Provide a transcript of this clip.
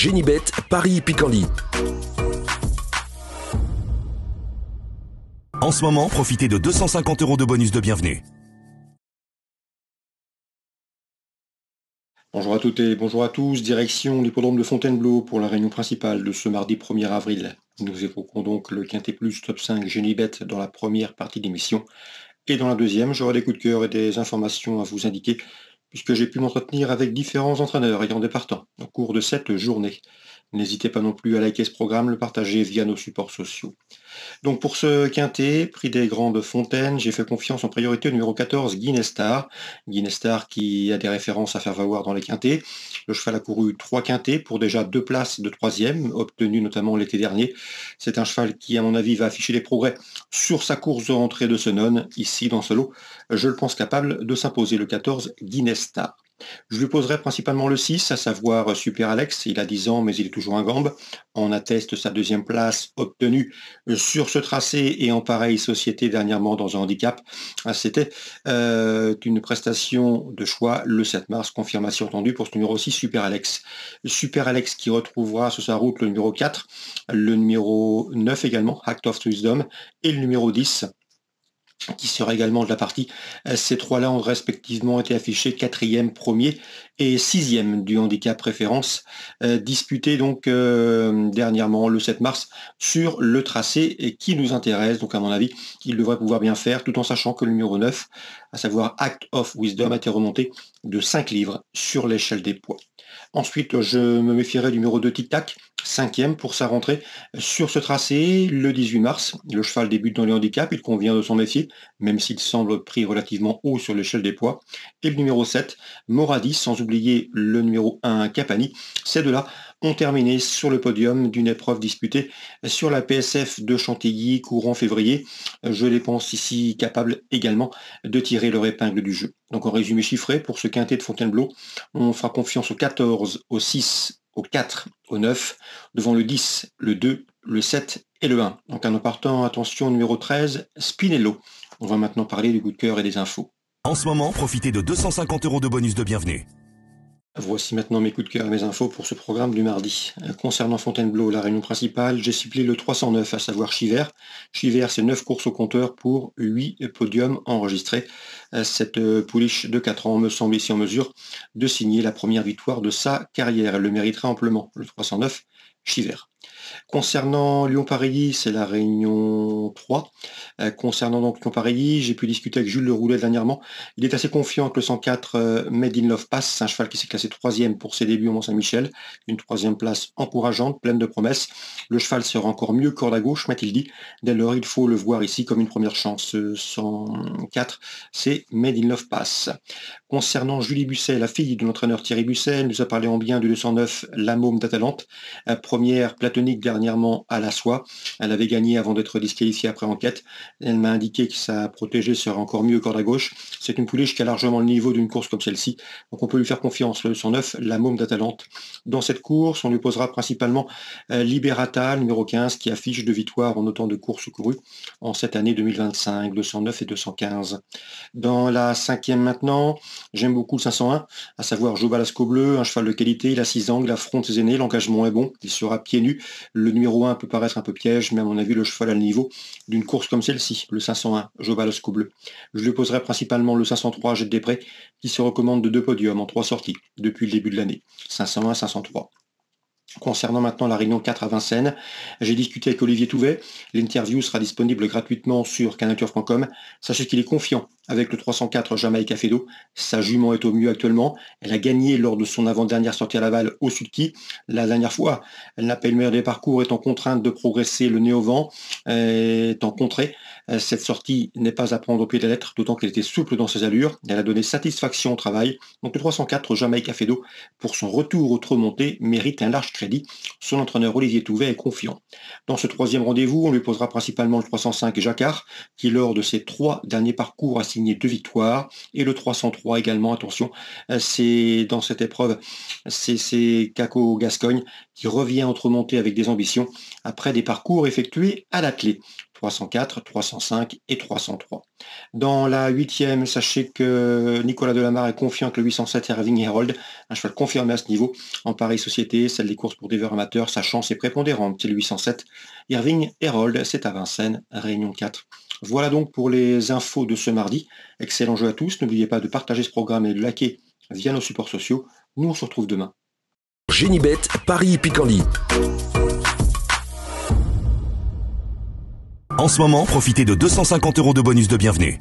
Génibet, Paris-Picardie. En ce moment, profitez de 250 € de bonus de bienvenue. Bonjour à toutes et bonjour à tous, direction l'hippodrome de Fontainebleau pour la réunion principale de ce mardi 1er avril. Nous évoquons donc le Quintet Plus Top 5 Génibet dans la première partie d'émission. Et dans la deuxième, j'aurai des coups de cœur et des informations à vous indiquer, puisque j'ai pu m'entretenir avec différents entraîneurs ayant des partants au cours de cette journée. N'hésitez pas non plus à liker ce programme, le partager via nos supports sociaux. Donc pour ce quintet, prix des Grandes Fontaines, j'ai fait confiance en priorité au numéro 14, Guinestar. Guinestar qui a des références à faire valoir dans les quintets. Le cheval a couru 3 quintets pour déjà 2 places de 3e, obtenues notamment l'été dernier. C'est un cheval qui, à mon avis, va afficher des progrès sur sa course de rentrée de Senon. Ici, dans ce lot, je le pense capable de s'imposer, le 14, Guinestar. Je lui poserai principalement le 6, à savoir Super Alex. Il a 10 ans, mais il est toujours un gambe. On atteste sa 2e place obtenue sur ce tracé et en pareille société dernièrement dans un handicap. C'était une prestation de choix le 7 mars, confirmation attendue pour ce numéro 6, Super Alex. Super Alex qui retrouvera sur sa route le numéro 4, le numéro 9 également, Act of Wisdom, et le numéro 10, qui sera également de la partie. Ces trois-là ont respectivement été affichés 4e, 1er et 6e du handicap préférence, disputé donc dernièrement le 7 mars sur le tracé et qui nous intéresse. Donc à mon avis, il devrait pouvoir bien faire, tout en sachant que le numéro 9, à savoir Act of Wisdom, a été remonté de 5 livres sur l'échelle des poids. Ensuite, je me méfierai du numéro 2, Tic Tac, 5e pour sa rentrée sur ce tracé le 18 mars. Le cheval débute dans les handicaps, il convient de s'en méfier, même s'il semble pris relativement haut sur l'échelle des poids. Et le numéro 7, Moradis, sans oublier le numéro 1, Capani. Ces deux-là ont terminé sur le podium d'une épreuve disputée sur la PSF de Chantilly courant février. Je les pense ici capables également de tirer leur épingle du jeu. Donc en résumé chiffré, pour ce quintet de Fontainebleau, on fera confiance au 14, au 6, au 4, au 9, devant le 10, le 2, le 7 et le 1. Donc en partant, attention, numéro 13, Spinello. On va maintenant parler du coup de cœur et des infos. En ce moment, profitez de 250 € de bonus de bienvenue. Voici maintenant mes coups de cœur et mes infos pour ce programme du mardi. Concernant Fontainebleau, la réunion principale, j'ai ciblé le 309, à savoir Chiver. Chiver, c'est 9 courses au compteur pour 8 podiums enregistrés. Cette pouliche de 4 ans me semble ici en mesure de signer la première victoire de sa carrière. Elle le mériterait amplement, le 309, Chiver. Concernant Lyon-Paris, c'est la réunion 3. Concernant donc Lyon-Paris, j'ai pu discuter avec Jules Le Roulet dernièrement. Il est assez confiant que le 104 Made in Love Pass, c'est un cheval qui s'est classé 3e pour ses débuts au Mont-Saint-Michel. Une 3e place encourageante, pleine de promesses. Le cheval sera encore mieux corde à gauche, m'a-t-il dit. Dès lors, il faut le voir ici comme une première chance. 104, c'est Made in Love Pass. Concernant Julie Busset, la fille de l'entraîneur Thierry Busset, elle nous a parlé en bien du 209, la Môme d'Atalante. Première platonique dernièrement à la soie. Elle avait gagné avant d'être disqualifiée après enquête. Elle m'a indiqué que sa protégée serait encore mieux corde à gauche. C'est une pouliche qui a largement le niveau d'une course comme celle-ci. Donc on peut lui faire confiance. Le 109, la Môme d'Atalante. Dans cette course, on lui posera principalement Liberata, numéro 15, qui affiche 2 victoires en autant de courses courues en cette année 2025, 209 et 215. Dans la 5e maintenant, j'aime beaucoup le 501, à savoir Joe Balasco Bleu, un cheval de qualité, il a 6 angles, il affronte ses aînés, l'engagement est bon, il sera pieds nus. Le numéro 1 peut paraître un peu piège, mais à mon avis, le cheval a le niveau d'une course comme celle-ci, le 501, Joe Balasco Bleu. Je lui poserai principalement le 503, Jet des Prés, qui se recommande de 2 podiums en 3 sorties depuis le début de l'année. 501, 503. Concernant maintenant la réunion 4 à Vincennes, j'ai discuté avec Olivier Touvet. L'interview sera disponible gratuitement sur canalturf.com. Sachez qu'il est confiant avec le 304 Jamaïca Fedo. Sa jument est au mieux actuellement. Elle a gagné lors de son avant-dernière sortie à Laval au Sulky. La dernière fois, elle n'a pas eu le meilleur des parcours, étant contrainte de progresser le nez au vent, étant contrée. Cette sortie n'est pas à prendre au pied de la lettre, d'autant qu'elle était souple dans ses allures. Elle a donné satisfaction au travail. Donc le 304 Jamaïca Fedo, pour son retour au trot monté, mérite un large crédit. Son entraîneur Olivier Touvet est confiant. Dans ce 3e rendez-vous, on lui posera principalement le 305 Jacquard, qui lors de ses 3 derniers parcours a signé 2 victoires, et le 303 également, attention, c'est dans cette épreuve, c'est Caco Gascogne qui revient entre montées avec des ambitions après des parcours effectués à l'attelé. 304, 305 et 303. Dans la 8e, sachez que Nicolas Delamarre est confiant que le 807 Irving Herald, un cheval confirmé à ce niveau. En pareille société, celle des courses pour drivers amateurs, sa chance est prépondérante. C'est le 807 Irving Herald, c'est à Vincennes, Réunion 4. Voilà donc pour les infos de ce mardi. Excellent jeu à tous. N'oubliez pas de partager ce programme et de liker via nos supports sociaux. Nous, on se retrouve demain. Génibet, Paris Hippiquanly. En ce moment, profitez de 250 € de bonus de bienvenue.